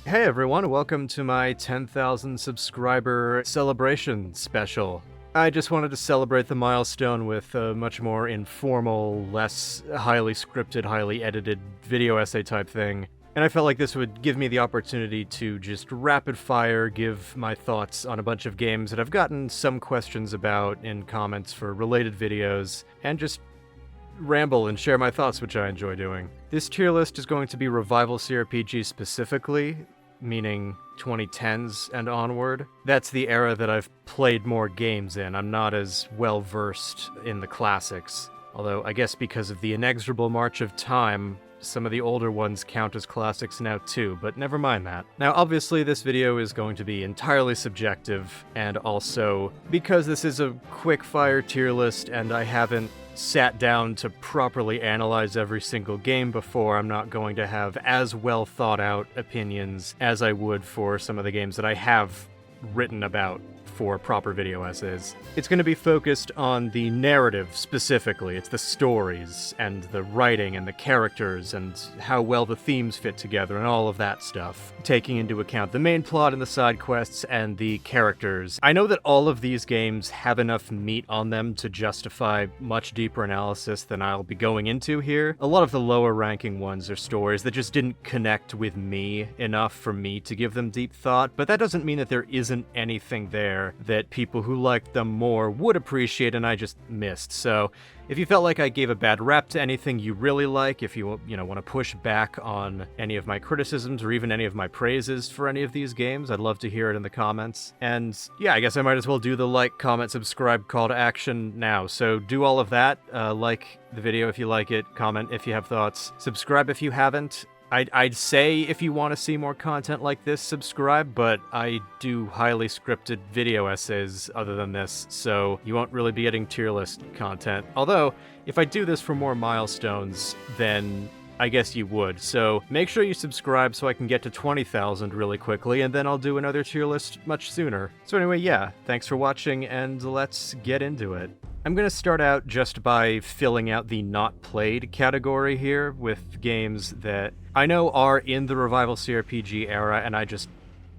Hey everyone, welcome to my 10,000 subscriber celebration special. I just wanted to celebrate the milestone with a much more informal, less highly scripted, highly edited video essay type thing. And I felt like this would give me the opportunity to just rapid fire give my thoughts on a bunch of games that I've gotten some questions about in comments for related videos, and just ramble and share my thoughts, which I enjoy doing. This tier list is going to be Revival CRPG specifically, meaning 2010s and onward. That's the era that I've played more games in. I'm not as well versed in the classics, although I guess because of the inexorable march of time, some of the older ones count as classics now too, but never mind that. Now obviously this video is going to be entirely subjective, and also because this is a quick fire tier list and I haven't sat down to properly analyze every single game before, I'm not going to have as well thought out opinions as I would for some of the games that I have written about for proper video essays. It's going to be focused on the narrative specifically. It's the stories and the writing and the characters and how well the themes fit together and all of that stuff, taking into account the main plot and the side quests and the characters. I know that all of these games have enough meat on them to justify much deeper analysis than I'll be going into here. A lot of the lower ranking ones are stories that just didn't connect with me enough for me to give them deep thought, but that doesn't mean that there isn't anything there that people who liked them more would appreciate and I just missed. So if you felt like I gave a bad rap to anything you really like, if you want to push back on any of my criticisms or even any of my praises for any of these games, I'd love to hear it in the comments. And yeah, I guess I might as well do the like, comment, subscribe call to action now. So do all of that. Like the video if you like it, comment if you have thoughts, subscribe if you haven't. I'd say if you want to see more content like this, subscribe, but I do highly scripted video essays other than this, so you won't really be getting tier list content. Although, if I do this for more milestones, then I guess you would. So make sure you subscribe so I can get to 20,000 really quickly, and then I'll do another tier list much sooner. So anyway, yeah, thanks for watching, and let's get into it. I'm going to start out just by filling out the not played category here with games that I know are in the Revival CRPG era and I just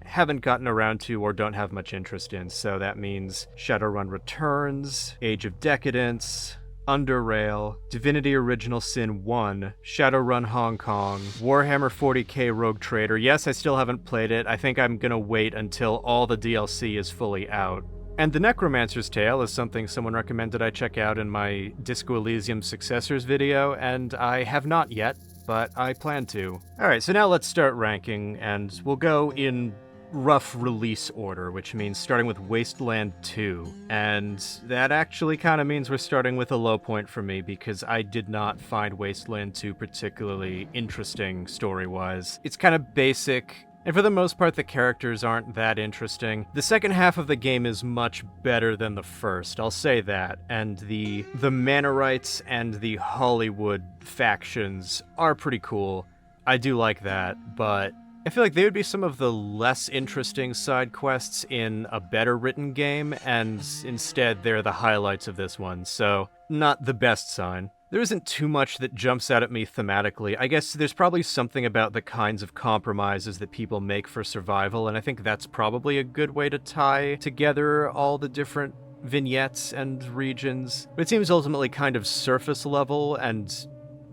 haven't gotten around to or don't have much interest in. So that means Shadowrun Returns, Age of Decadence, Underrail, Divinity Original Sin 1, Shadowrun Hong Kong, Warhammer 40k Rogue Trader. Yes, I still haven't played it. I think I'm going to wait until all the DLC is fully out. And The Necromancer's Tale is something someone recommended I check out in my Disco Elysium Successors video, and I have not yet, but I plan to. Alright, so now let's start ranking, and we'll go in rough release order, which means starting with Wasteland 2. And that actually kind of means we're starting with a low point for me, because I did not find Wasteland 2 particularly interesting story-wise. It's kind of basic, and for the most part, the characters aren't that interesting. The second half of the game is much better than the first, I'll say that. And the Manorites and the Hollywood factions are pretty cool. I do like that, but I feel like they would be some of the less interesting side quests in a better written game, and instead they're the highlights of this one, so not the best sign. There isn't too much that jumps out at me thematically. I guess there's probably something about the kinds of compromises that people make for survival, and I think that's probably a good way to tie together all the different vignettes and regions. But it seems ultimately kind of surface level and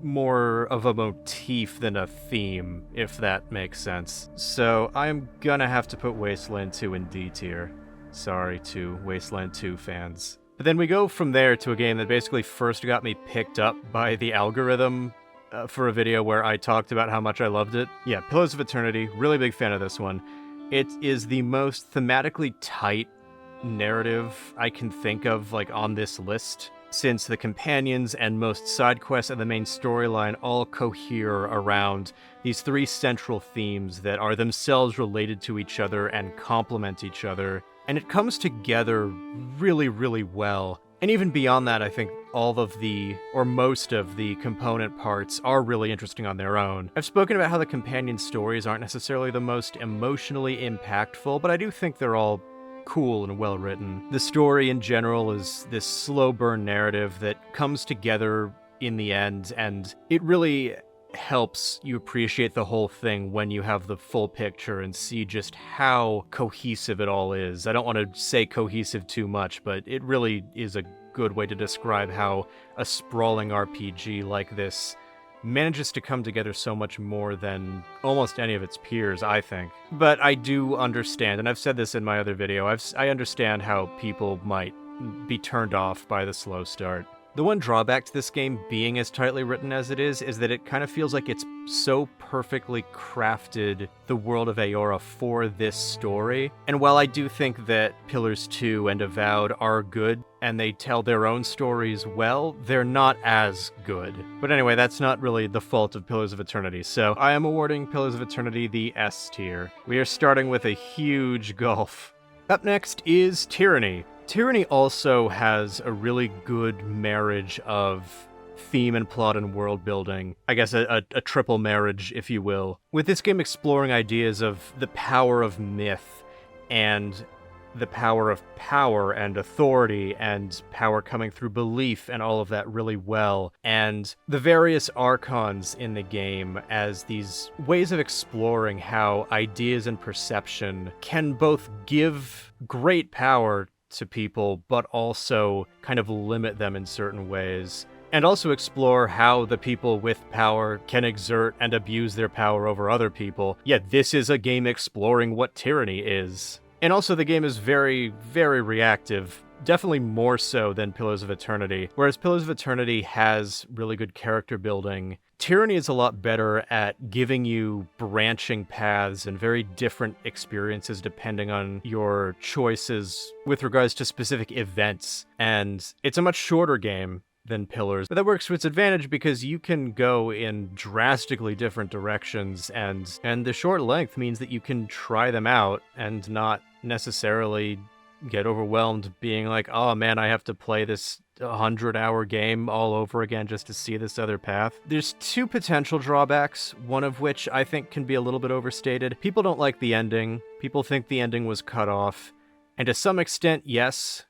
more of a motif than a theme, if that makes sense. So I'm gonna have to put Wasteland 2 in D tier. Sorry to Wasteland 2 fans. But then we go from there to a game that basically first got me picked up by the algorithm for a video where I talked about how much I loved it. Yeah, Pillars of Eternity, really big fan of this one. It is the most thematically tight narrative I can think of, like, on this list, since the companions and most side quests and the main storyline all cohere around these three central themes that are themselves related to each other and complement each other. And it comes together really, really well. And even beyond that, I think all of the, or most of the component parts are really interesting on their own. I've spoken about how the companion stories aren't necessarily the most emotionally impactful, but I do think they're all cool and well written. The story in general is this slow burn narrative that comes together in the end, and it really helps you appreciate the whole thing when you have the full picture and see just how cohesive it all is. I don't want to say cohesive too much, but it really is a good way to describe how a sprawling RPG like this manages to come together so much more than almost any of its peers, I think. But I do understand, and I've said this in my other video, I understand how people might be turned off by the slow start. The one drawback to this game being as tightly written as it is that it kind of feels like it's so perfectly crafted the world of Eora for this story. And while I do think that Pillars 2 and Avowed are good, and they tell their own stories well, they're not as good. But anyway, that's not really the fault of Pillars of Eternity, so I am awarding Pillars of Eternity the S tier. We are starting with a huge gulf. Up next is Tyranny. Tyranny also has a really good marriage of theme and plot and world building. I guess a triple marriage, if you will. With this game exploring ideas of the power of myth and the power of power and authority and power coming through belief and all of that really well. And the various archons in the game as these ways of exploring how ideas and perception can both give great power to people, but also kind of limit them in certain ways. And also explore how the people with power can exert and abuse their power over other people. Yet this is a game exploring what tyranny is. And also the game is very, very reactive. Definitely more so than Pillars of Eternity. Whereas Pillars of Eternity has really good character building, Tyranny is a lot better at giving you branching paths and very different experiences depending on your choices with regards to specific events. And it's a much shorter game than Pillars, but that works to its advantage because you can go in drastically different directions, and the short length means that you can try them out and not necessarily get overwhelmed being like, oh man, I have to play this 100-hour game all over again just to see this other path. There's two potential drawbacks, one of which I think can be a little bit overstated. People don't like the ending. People think the ending was cut off. And to some extent, yes.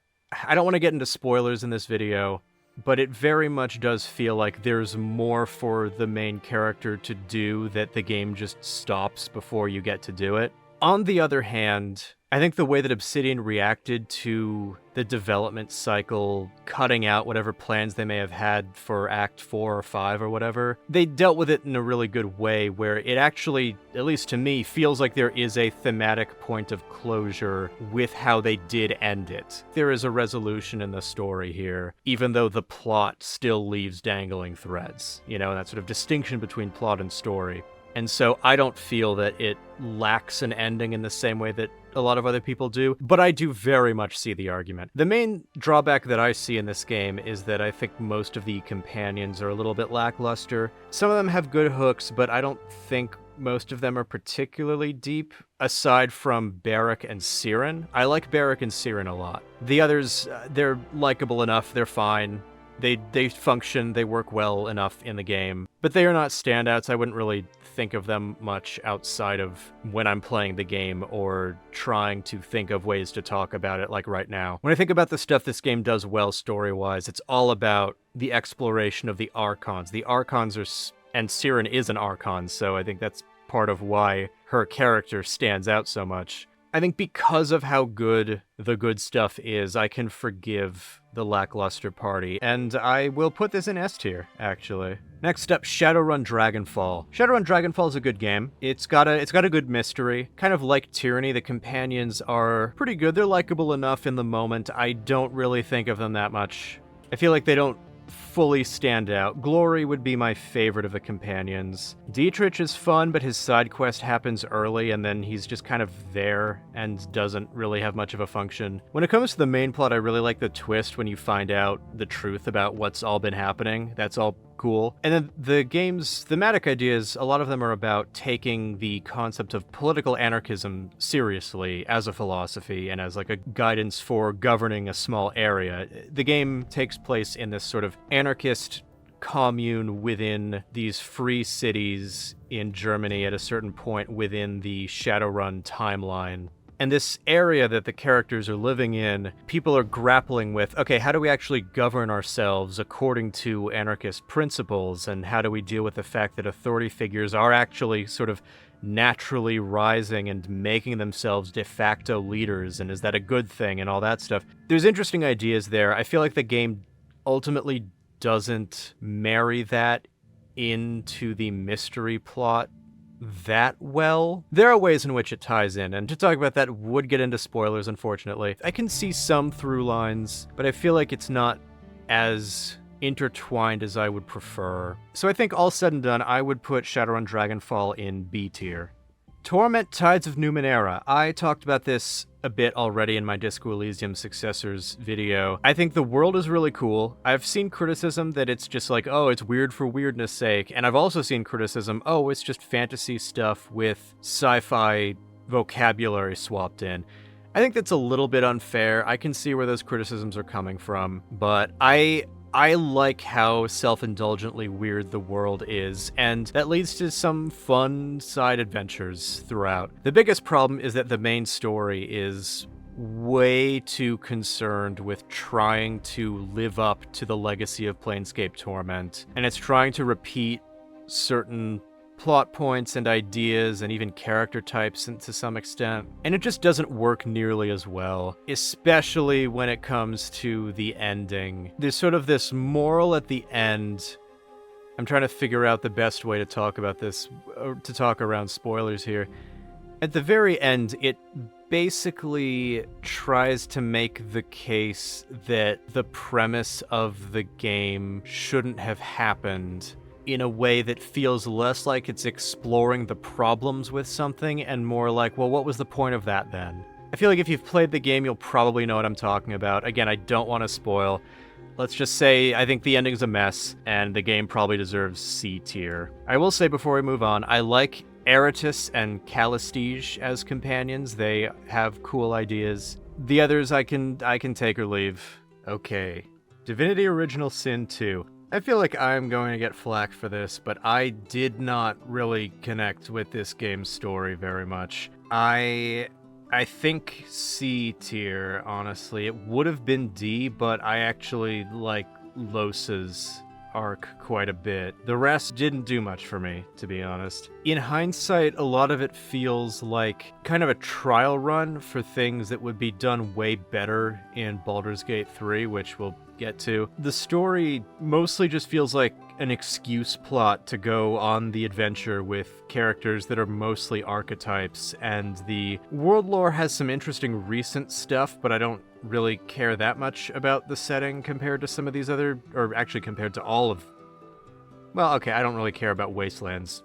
I don't want to get into spoilers in this video, but it very much does feel like there's more for the main character to do that the game just stops before you get to do it. On the other hand, I think the way that Obsidian reacted to the development cycle, cutting out whatever plans they may have had for Act 4 or 5 or whatever, they dealt with it in a really good way where it actually, at least to me, feels like there is a thematic point of closure with how they did end it. There is a resolution in the story here, even though the plot still leaves dangling threads. You know, that sort of distinction between plot and story. And so I don't feel that it lacks an ending in the same way that a lot of other people do, but I do very much see the argument. The main drawback that I see in this game is that I think most of the companions are a little bit lackluster. Some of them have good hooks, but I don't think most of them are particularly deep, aside from Barrack and Siren. I like Barrack and Siren a lot. The others, they're likable enough, they're fine. They function, they work well enough in the game, but they are not standouts. I wouldn't really think of them much outside of when I'm playing the game or trying to think of ways to talk about it like right now. When I think about the stuff this game does well story-wise, it's all about the exploration of the Archons. The Archons are, and Siren is an Archon, so I think that's part of why her character stands out so much. I think because of how good the good stuff is, I can forgive the lackluster party, and I will put this in S tier, actually. Next up, Shadowrun Dragonfall. Shadowrun Dragonfall is a good game. It's got a good mystery. Kind of like Tyranny, the companions are pretty good. They're likable enough in the moment. I don't really think of them that much. I feel like they don't fully stand out. Glory would be my favorite of the companions. Dietrich is fun, but his side quest happens early and then he's just kind of there and doesn't really have much of a function. When it comes to the main plot, I really like the twist when you find out the truth about what's all been happening. That's all cool. And then the game's thematic ideas, a lot of them are about taking the concept of political anarchism seriously as a philosophy and as like a guidance for governing a small area. The game takes place in this sort of anarchist commune within these free cities in Germany at a certain point within the Shadowrun timeline. And this area that the characters are living in, people are grappling with, okay, how do we actually govern ourselves according to anarchist principles, and how do we deal with the fact that authority figures are actually sort of naturally rising and making themselves de facto leaders, and is that a good thing, and all that stuff. There's interesting ideas there. I feel like the game ultimately doesn't marry that into the mystery plot that well. There are ways in which it ties in, and to talk about that would get into spoilers, unfortunately. I can see some through lines, but I feel like it's not as intertwined as I would prefer. So I think all said and done, I would put Shadowrun Dragonfall in B tier. Torment Tides of Numenera. I talked about this a bit already in my Disco Elysium Successors video. I think the world is really cool. I've seen criticism that it's just like, oh, it's weird for weirdness sake, and I've also seen criticism, oh, it's just fantasy stuff with sci-fi vocabulary swapped in. I think that's a little bit unfair. I can see where those criticisms are coming from, but I like how self-indulgently weird the world is, and that leads to some fun side adventures throughout. The biggest problem is that the main story is way too concerned with trying to live up to the legacy of Planescape Torment, and it's trying to repeat certain plot points and ideas and even character types to some extent, and it just doesn't work nearly as well, especially when it comes to the ending. There's sort of this moral at the end. I'm trying to figure out the best way to talk about this, or to talk around spoilers here. At the very end, it basically tries to make the case that the premise of the game shouldn't have happened, in a way that feels less like it's exploring the problems with something and more like, well, what was the point of that then? I feel like if you've played the game, you'll probably know what I'm talking about. Again, I don't want to spoil. Let's just say I think the ending's a mess, and the game probably deserves C tier. I will say before we move on, I like Eratus and Calistige as companions. They have cool ideas. The others I can take or leave. Okay. Divinity Original Sin 2. I feel like I'm going to get flack for this, but I did not really connect with this game's story very much. I think C tier, honestly. It would have been D, but I actually like Los's arc quite a bit. The rest didn't do much for me, to be honest. In hindsight, a lot of it feels like kind of a trial run for things that would be done way better in Baldur's Gate 3, which we'll get to. The story mostly just feels like an excuse plot to go on the adventure with characters that are mostly archetypes, and the world lore has some interesting recent stuff, but I don't really care that much about the setting compared to some of these other, or actually compared to all of... Well, okay, I don't really care about Wasteland's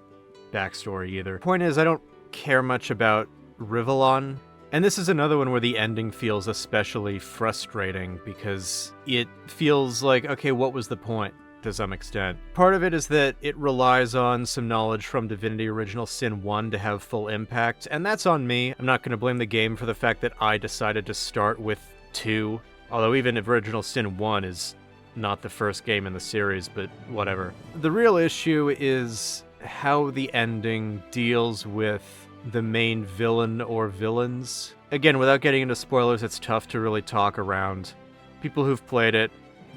backstory either. Point is, I don't care much about Rivellon. And this is another one where the ending feels especially frustrating because it feels like, okay, what was the point to some extent? Part of it is that it relies on some knowledge from Divinity Original Sin 1 to have full impact, and that's on me. I'm not going to blame the game for the fact that I decided to start with 2, although even Original Sin 1 is not the first game in the series, but whatever. The real issue is how the ending deals with the main villain or villains. Again, without getting into spoilers, it's tough to really talk around. People who've played it,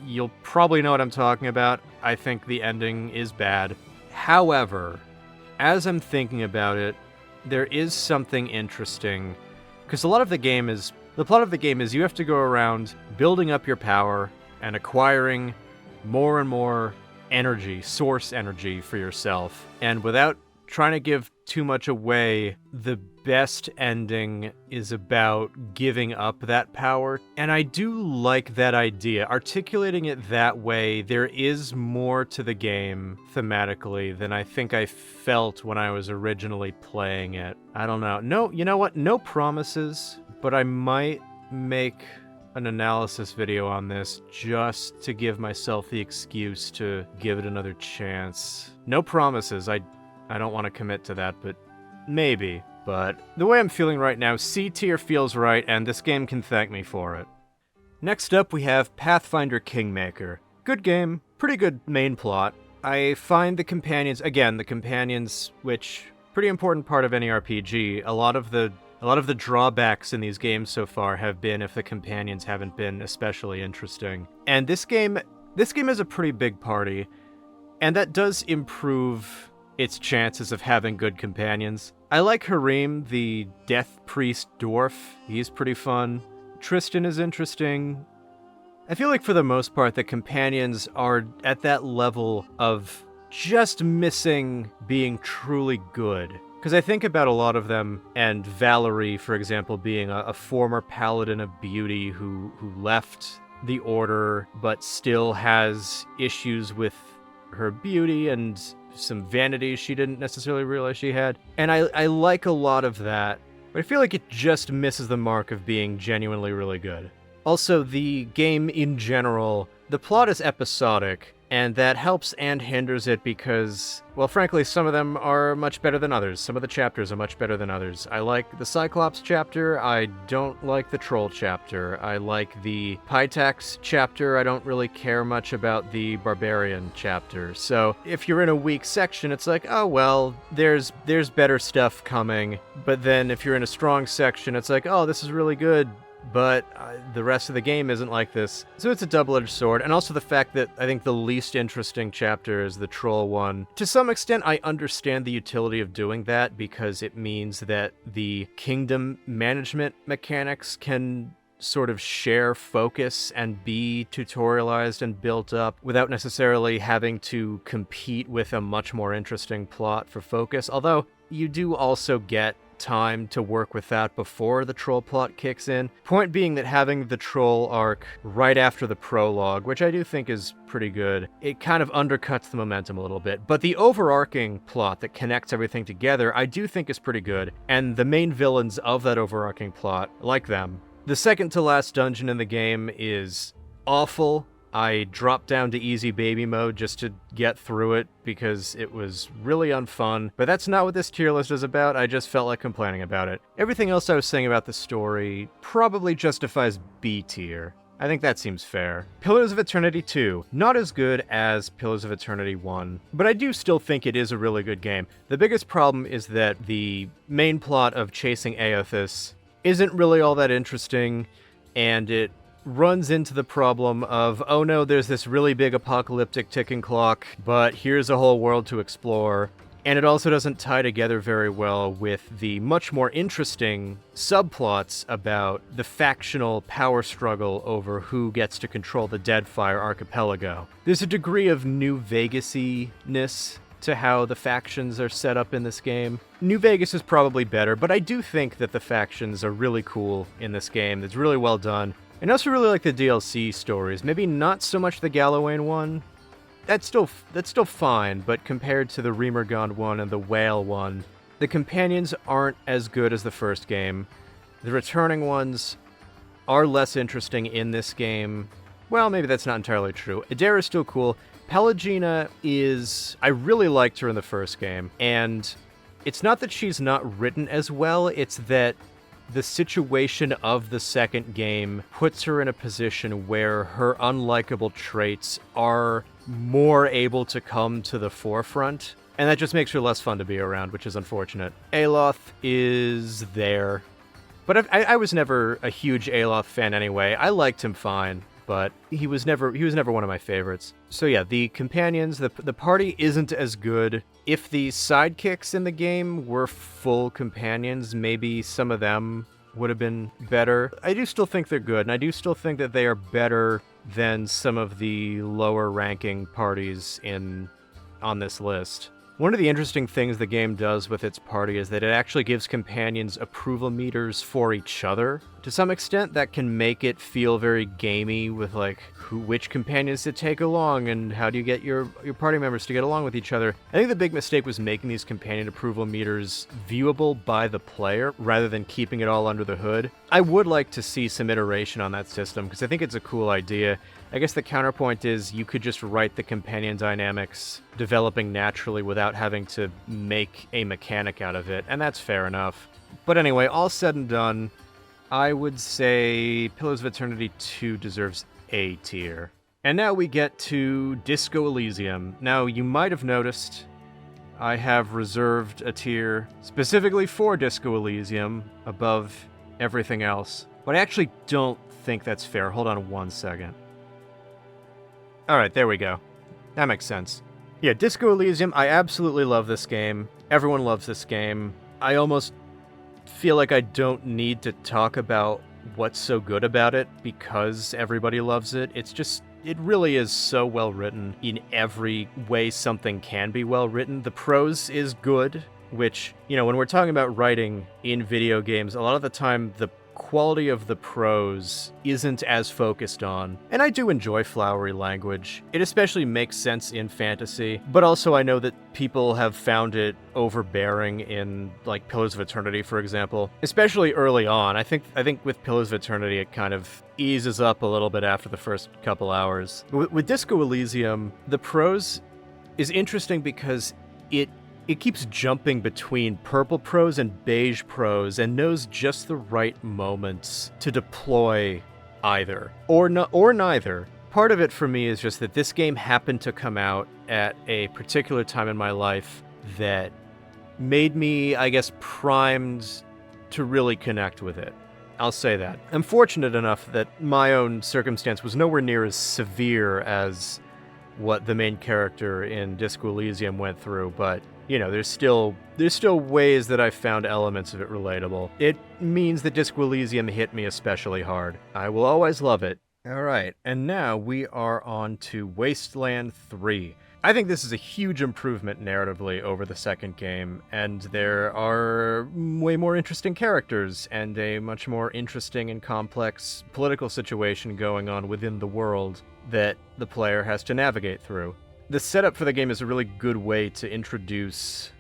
you'll probably know what I'm talking about. I think the ending is bad. However, as I'm thinking about it, there is something interesting, because the plot of the game is you have to go around building up your power and acquiring more and more energy, source energy for yourself. And without trying to give too much away, the best ending is about giving up that power. And I do like that idea. Articulating it that way, there is more to the game thematically than I think I felt when I was originally playing it. I don't know. No, you know what? No promises, but I might make an analysis video on this just to give myself the excuse to give it another chance. No promises. I don't want to commit to that, but maybe. But the way I'm feeling right now, C tier feels right, and this game can thank me for it. Next up, we have Pathfinder Kingmaker. Good game, pretty good main plot. I find the companions, which pretty important part of any RPG, a lot of the A lot of the drawbacks in these games so far have been if the companions haven't been especially interesting. And this game is a pretty big party, and that does improve its chances of having good companions. I like Harim, the death priest dwarf. He's pretty fun. Tristan is interesting. I feel like for the most part, the companions are at that level of just missing being truly good. Because I think about a lot of them, and Valerie, for example, being a former paladin of beauty who left the order, but still has issues with her beauty and some vanity she didn't necessarily realize she had. And I like a lot of that, but I feel like it just misses the mark of being genuinely really good. Also, the game in general, the plot is episodic, and that helps and hinders it because, well, frankly, some of them are much better than others. Some of the chapters are much better than others. I like the Cyclops chapter. I don't like the Troll chapter. I like the Pytax chapter. I don't really care much about the Barbarian chapter. So if you're in a weak section, it's like, oh, well, there's better stuff coming. But then if you're in a strong section, it's like, oh, this is really good. But the rest of the game isn't like this. So it's a double-edged sword, and also the fact that I think the least interesting chapter is the troll one. To some extent, I understand the utility of doing that because it means that the kingdom management mechanics can sort of share focus and be tutorialized and built up without necessarily having to compete with a much more interesting plot for focus, although you do also get time to work with that before the troll plot kicks in. Point being that having the troll arc right after the prologue, which I do think is pretty good, it kind of undercuts the momentum a little bit. But the overarching plot that connects everything together, I do think is pretty good. And the main villains of that overarching plot, like them. The second to last dungeon in the game is awful. I dropped down to easy baby mode just to get through it because it was really unfun, but that's not what this tier list is about. I just felt like complaining about it. Everything else I was saying about the story probably justifies B tier. I think that seems fair. Pillars of Eternity 2, not as good as Pillars of Eternity 1, but I do still think it is a really good game. The biggest problem is that the main plot of chasing Aothis isn't really all that interesting, and it runs into the problem of, oh no, there's this really big apocalyptic ticking clock, but here's a whole world to explore. And it also doesn't tie together very well with the much more interesting subplots about the factional power struggle over who gets to control the Deadfire archipelago. There's a degree of New Vegas-y-ness to how the factions are set up in this game. New Vegas is probably better, but I do think that the factions are really cool in this game. It's really well done. And I also really like the DLC stories. Maybe not so much the Gallowayne one. That's still fine, but compared to the Remergond one and the Whale one, the companions aren't as good as the first game. The returning ones are less interesting in this game. Well, maybe that's not entirely true. Adair is still cool. Pelagina is... I really liked her in the first game, and it's not that she's not written as well, it's that the situation of the second game puts her in a position where her unlikable traits are more able to come to the forefront, and that just makes her less fun to be around, which is unfortunate. Aloth is there, but I was never a huge Aloth fan anyway. I liked him fine, but he was never one of my favorites. So yeah, the companions, the party isn't as good. If the sidekicks in the game were full companions, maybe some of them would have been better. I do still think they're good, and I do still think that they are better than some of the lower ranking parties on this list. One of the interesting things the game does with its party is that it actually gives companions approval meters for each other. To some extent, that can make it feel very gamey with, like, which companions to take along and how do you get your party members to get along with each other. I think the big mistake was making these companion approval meters viewable by the player rather than keeping it all under the hood. I would like to see some iteration on that system because I think it's a cool idea. I guess the counterpoint is you could just write the companion dynamics developing naturally without having to make a mechanic out of it, and that's fair enough. But anyway, all said and done, I would say Pillars of Eternity 2 deserves A tier. And now we get to Disco Elysium. Now, you might have noticed I have reserved a tier specifically for Disco Elysium above everything else. But I actually don't think that's fair. Hold on one second. Alright, there we go. That makes sense. Yeah, Disco Elysium, I absolutely love this game. Everyone loves this game. I almost feel like I don't need to talk about what's so good about it because everybody loves it. It really is so well written in every way something can be well written. The prose is good, which, when we're talking about writing in video games, a lot of the time the quality of the prose isn't as focused on. And I do enjoy flowery language. It especially makes sense in fantasy, but also I know that people have found it overbearing in, like, Pillars of Eternity, for example. Especially early on. I think with Pillars of Eternity it kind of eases up a little bit after the first couple hours. With Disco Elysium, the prose is interesting because it keeps jumping between purple prose and beige prose and knows just the right moments to deploy either, or neither. Part of it for me is just that this game happened to come out at a particular time in my life that made me, I guess, primed to really connect with it. I'll say that. I'm fortunate enough that my own circumstance was nowhere near as severe as what the main character in Disco Elysium went through, but there's still ways that I found elements of it relatable. It means that Disco Elysium hit me especially hard. I will always love it. Alright, and now we are on to Wasteland 3. I think this is a huge improvement narratively over the second game, and there are way more interesting characters and a much more interesting and complex political situation going on within the world that the player has to navigate through. The setup for the game is a really good way to introduce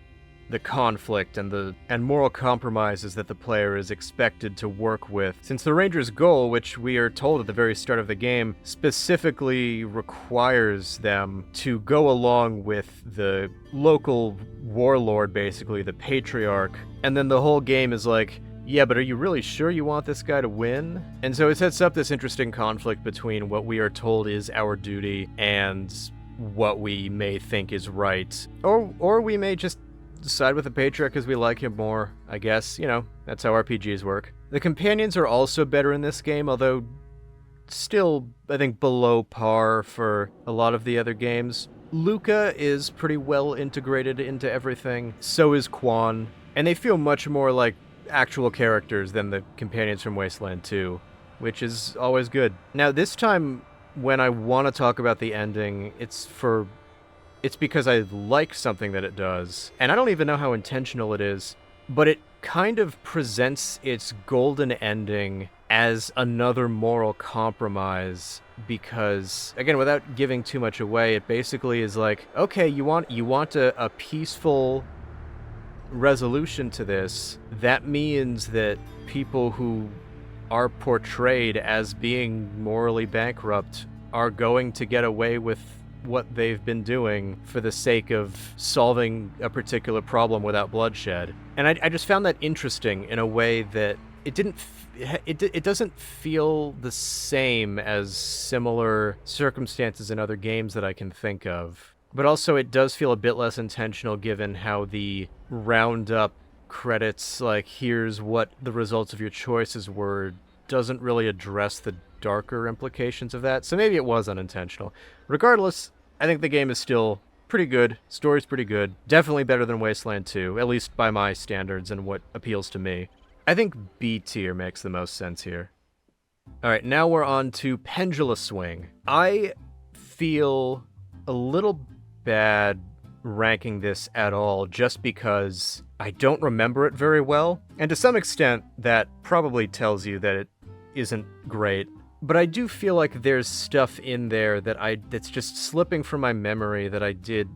the conflict and moral compromises that the player is expected to work with, since the Ranger's goal, which we are told at the very start of the game, specifically requires them to go along with the local warlord, basically, the Patriarch, and then the whole game is like, yeah, but are you really sure you want this guy to win? And so it sets up this interesting conflict between what we are told is our duty and what we may think is right. Or we may just side with the Patriarch because we like him more, I guess. That's how RPGs work. The companions are also better in this game, although still, I think, below par for a lot of the other games. Luca is pretty well integrated into everything. So is Quan. And they feel much more like actual characters than the companions from Wasteland 2, which is always good. Now, this time, when I want to talk about the ending, it's because I like something that it does, and I don't even know how intentional it is, but it kind of presents its golden ending as another moral compromise, because, again, without giving too much away, it basically is like, okay, you want a peaceful resolution to this. That means that people who are portrayed as being morally bankrupt are going to get away with what they've been doing for the sake of solving a particular problem without bloodshed. And I just found that interesting in a way that it doesn't feel the same as similar circumstances in other games that I can think of. But also it does feel a bit less intentional given how the roundup credits, like, here's what the results of your choices were, doesn't really address the darker implications of that. So maybe it was unintentional. Regardless, I think the game is still pretty good. Story's pretty good. Definitely better than Wasteland 2, at least by my standards and what appeals to me. I think B tier makes the most sense here. Alright, now we're on to Pendula Swing. I feel a little bad ranking this at all just because I don't remember it very well, and to some extent that probably tells you that it isn't great. But I do feel like there's stuff in there that's just slipping from my memory that I did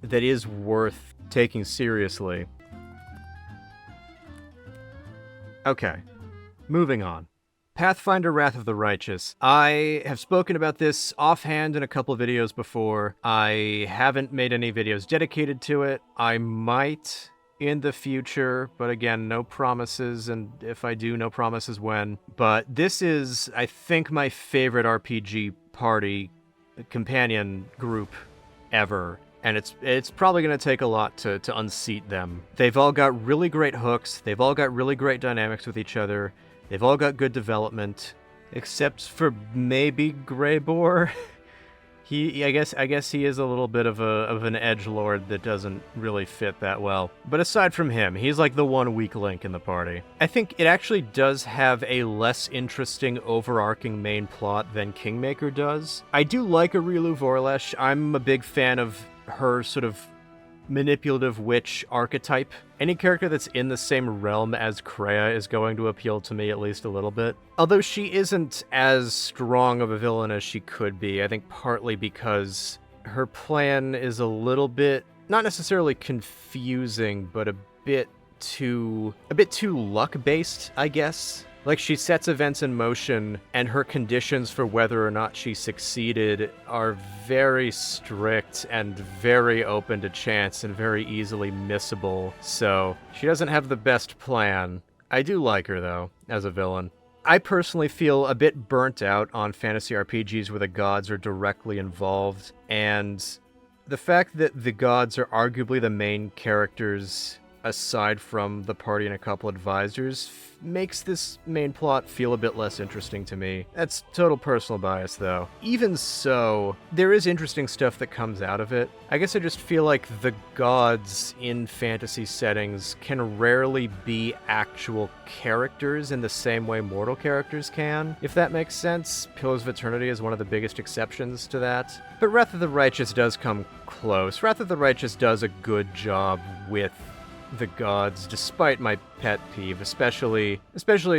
that is worth taking seriously. Okay, moving on. Pathfinder Wrath of the Righteous. I have spoken about this offhand in a couple videos before. I haven't made any videos dedicated to it. I might in the future, but again, no promises, and if I do, no promises when. But this is, I think, my favorite RPG party companion group ever. and it's probably going to take a lot to unseat them. They've all got really great hooks, they've all got really great dynamics with each other, they've all got good development, except for maybe Greybor. I guess he is a little bit of an edgelord that doesn't really fit that well. But aside from him, he's like the one weak link in the party. I think it actually does have a less interesting overarching main plot than Kingmaker does. I do like Arilu Vorlesh. I'm a big fan of her sort of manipulative witch archetype. Any character that's in the same realm as Kreia is going to appeal to me at least a little bit. Although she isn't as strong of a villain as she could be, I think partly because her plan is a little bit, not necessarily confusing, but a bit too luck-based, I guess. Like, she sets events in motion, and her conditions for whether or not she succeeded are very strict and very open to chance and very easily missable. So, she doesn't have the best plan. I do like her, though, as a villain. I personally feel a bit burnt out on fantasy RPGs where the gods are directly involved, and the fact that the gods are arguably the main characters aside from the party and a couple advisors, makes this main plot feel a bit less interesting to me. That's total personal bias, though. Even so, there is interesting stuff that comes out of it. I guess I just feel like the gods in fantasy settings can rarely be actual characters in the same way mortal characters can, if that makes sense. Pillars of Eternity is one of the biggest exceptions to that. But Wrath of the Righteous does come close. Wrath of the Righteous does a good job with the gods, despite my pet peeve, especially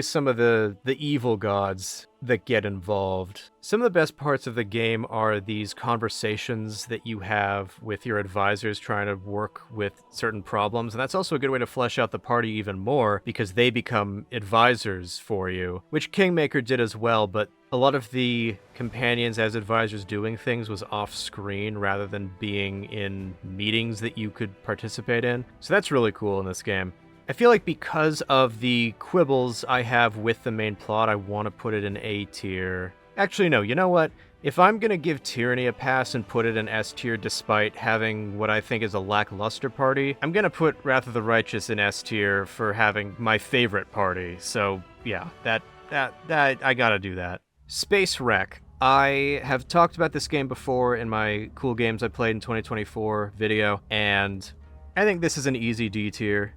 some of the evil gods that get involved. Some of the best parts of the game are these conversations that you have with your advisors trying to work with certain problems, and that's also a good way to flesh out the party even more, because they become advisors for you, which Kingmaker did as well, but a lot of the companions as advisors doing things was off-screen rather than being in meetings that you could participate in. So that's really cool in this game. I feel like because of the quibbles I have with the main plot, I want to put it in A tier. Actually, no, you know what? If I'm going to give Tyranny a pass and put it in S tier despite having what I think is a lackluster party, I'm going to put Wrath of the Righteous in S tier for having my favorite party. So, yeah, that I gotta do that. Space Wreck. I have talked about this game before in my Cool Games I Played in 2024 video, and I think this is an easy D tier.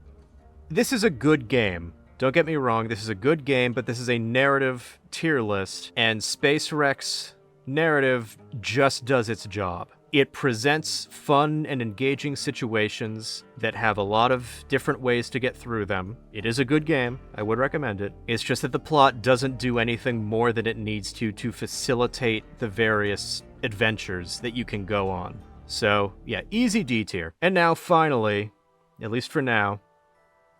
This is a good game. Don't get me wrong, this is a good game, but this is a narrative tier list, and Space Wreck's narrative just does its job. It presents fun and engaging situations that have a lot of different ways to get through them. It is a good game. I would recommend it. It's just that the plot doesn't do anything more than it needs to facilitate the various adventures that you can go on. So, yeah, easy D tier. And now, finally, at least for now,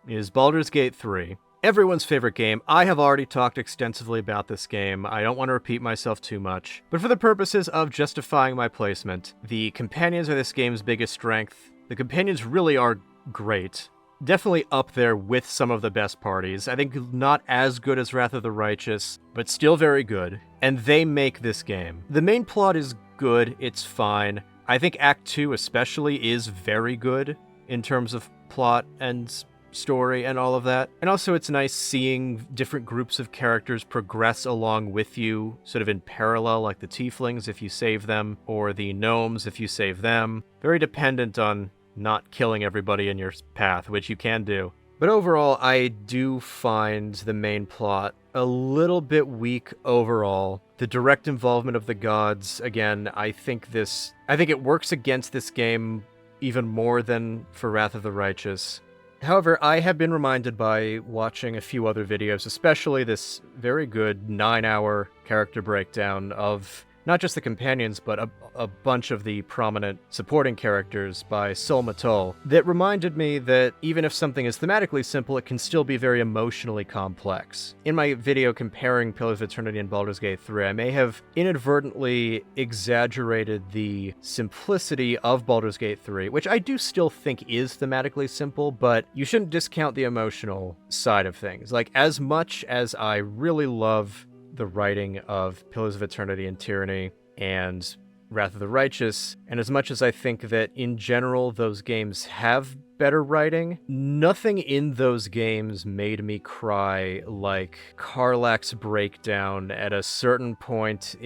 is Baldur's Gate 3. Everyone's favorite game. I have already talked extensively about this game. I don't want to repeat myself too much. But for the purposes of justifying my placement, the companions are this game's biggest strength. The companions really are great. Definitely up there with some of the best parties. I think not as good as Wrath of the Righteous, but still very good. And they make this game. The main plot is good. It's fine. I think Act 2 especially is very good in terms of plot and story and all of that. And also it's nice seeing different groups of characters progress along with you, sort of in parallel, like the tieflings if you save them, or the gnomes if you save them. Very dependent on not killing everybody in your path, which you can do. But overall, I do find the main plot a little bit weak overall. The direct involvement of the gods, again, I think it works against this game even more than for Wrath of the Righteous. However, I have been reminded by watching a few other videos, especially this very good 9-hour character breakdown of not just the companions, but a bunch of the prominent supporting characters by Sol Matol, that reminded me that even if something is thematically simple, it can still be very emotionally complex. In my video comparing Pillars of Eternity and Baldur's Gate 3, I may have inadvertently exaggerated the simplicity of Baldur's Gate 3, which I do still think is thematically simple, but you shouldn't discount the emotional side of things. Like, as much as I really love the writing of Pillars of Eternity and Tyranny, and Wrath of the Righteous, and as much as I think that in general those games have better writing, nothing in those games made me cry like Karlach's breakdown at a certain point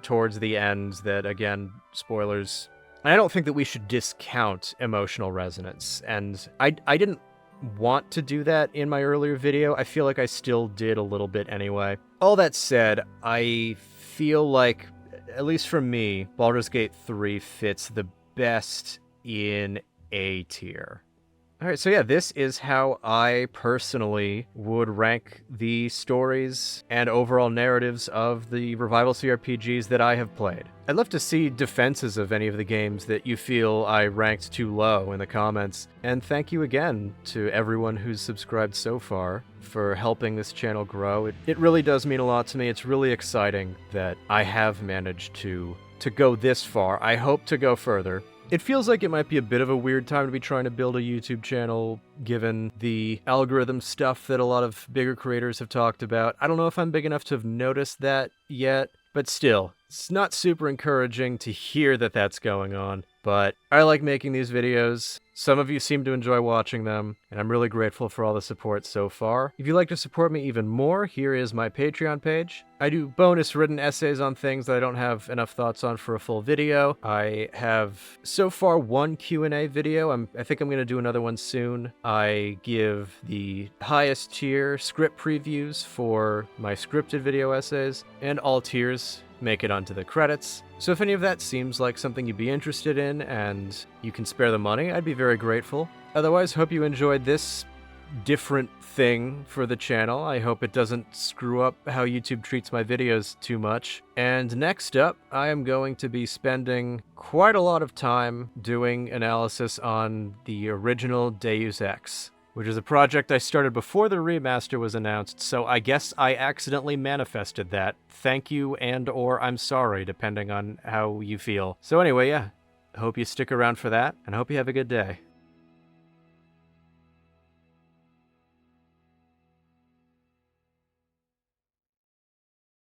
towards the end that, again, spoilers. I don't think that we should discount emotional resonance, and I didn't want to do that in my earlier video. I feel like I still did a little bit anyway. All that said, I feel like, at least for me, Baldur's Gate 3 fits the best in A tier. Alright, so yeah, this is how I personally would rank the stories and overall narratives of the Revival CRPGs that I have played. I'd love to see defenses of any of the games that you feel I ranked too low in the comments, and thank you again to everyone who's subscribed so far for helping this channel grow. It really does mean a lot to me. It's really exciting that I have managed to go this far. I hope to go further. It feels like it might be a bit of a weird time to be trying to build a YouTube channel, given the algorithm stuff that a lot of bigger creators have talked about. I don't know if I'm big enough to have noticed that yet, but still, it's not super encouraging to hear that that's going on. But I like making these videos. Some of you seem to enjoy watching them, and I'm really grateful for all the support so far. If you'd like to support me even more, here is my Patreon page. I do bonus written essays on things that I don't have enough thoughts on for a full video. I have so far one Q&A video. I think I'm going to do another one soon. I give the highest tier script previews for my scripted video essays, and all tiers make it onto the credits. So if any of that seems like something you'd be interested in and you can spare the money, I'd be very grateful. Otherwise, hope you enjoyed this different thing for the channel. I hope it doesn't screw up how YouTube treats my videos too much. And next up, I am going to be spending quite a lot of time doing analysis on the original Deus Ex, which is a project I started before the remaster was announced, so I guess I accidentally manifested that. Thank you and/or I'm sorry, depending on how you feel. So anyway, yeah, I hope you stick around for that, and I hope you have a good day.